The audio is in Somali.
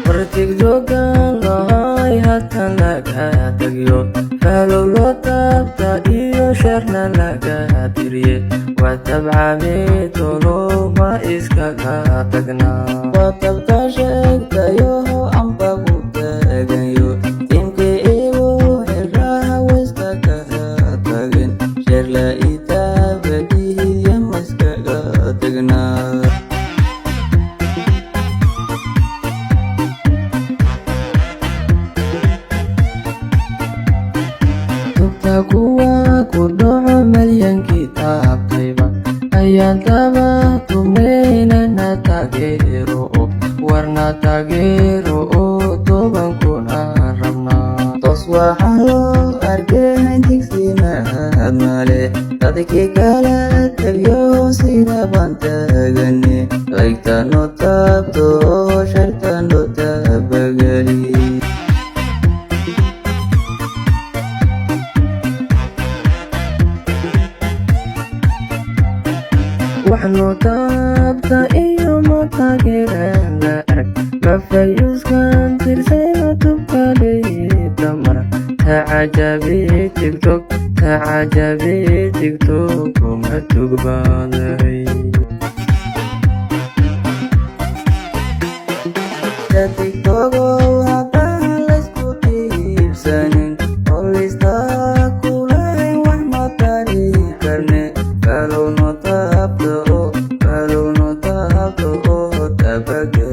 wartigjogan lahay hatan laga tagyo falow loo taabta iyo sharna laga tiriye watabcame toloma iskaga tagnaa watabta sheegtayo amba ku tagayo timke igu xiraha waiskaga tagin sherla itabadihiya maiskaga tagnaa kuwa ku dhaco malyankii taabtayba ayaan taba tumaynana taageero warna taageero toban kuna rabnaa tos waxaa loo arkayn tigsimaad male dadkii kala tagyo sida baan tagane qaygta noo taabto sharta noo taabageli waxnoo taabta iyo mataageerana arag mafayuskan tirsayna tubkaleyda mara tacajabe tigtok kuma tugbaaday tiktogo haddaan laysku tiibsanin oo laystaa kulayn wax ma tari karne kalowno taabto oo tabaga